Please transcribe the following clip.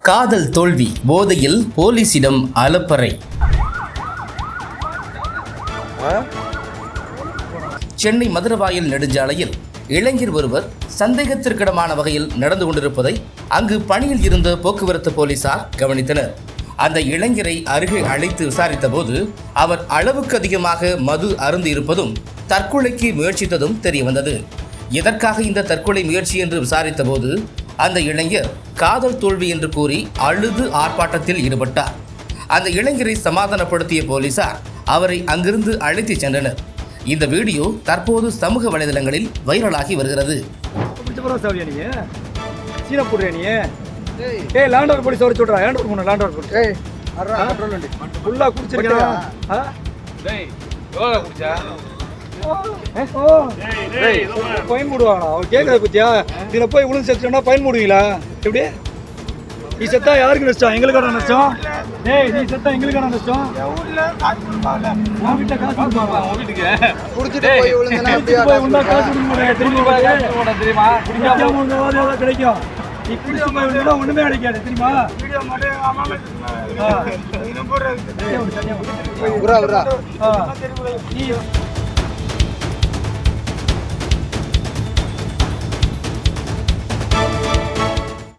காதல் தோல்வி, போதையில் போலீசிடம் அலப்பறை. சென்னை மதுரவாயல் நெடுஞ்சாலையில் இளைஞர் ஒருவர் சந்தேகத்திற்கிடமான வகையில் நடந்து கொண்டிருப்பதை அங்கு பணியில் இருந்த போக்குவரத்து போலீசார் கவனித்தனர். அந்த இளைஞரை அருகே அழைத்து விசாரித்த போது அவர் அளவுக்கு அதிகமாக மது அருந்து இருப்பதும் தற்கொலைக்கு முயற்சித்ததும் தெரியவந்தது. எதற்காக இந்த தற்கொலை முயற்சி என்று விசாரித்த போது அந்த இளைஞர் காதல் தோல்வி என்று கூறி அழுது ஆர்ப்பாட்டத்தில் ஈடுபட்டார். அந்த இளைஞரை சமாதானப்படுத்திய போலீசார் அவரை அங்கிருந்து அழைத்து சென்றனர். இந்த வீடியோ தற்போது சமூக வலைதளங்களில் வைரலாகி வருகிறது. பயன் போடுவாங்களா? அவர் கேட்கறத பத்தியா? இதுல போய் உளுந்து செத்துட்டா பயன் போடுவீங்களா? எப்படி நீ செத்தா யாருக்கு நஷ்டம்? எங்களுக்கான நஷ்டம். ஏய், நீ செத்தா எங்களுக்கான நஷ்டம். வீட்டுல காசு குடிச்சிட்டு போய் விழுந்தா காசு தெரியுமா? கிடைக்கும். நீ குடிச்சு போய் விழுந்தா ஒண்ணுமே கிடைக்காது தெரியுமா? நீ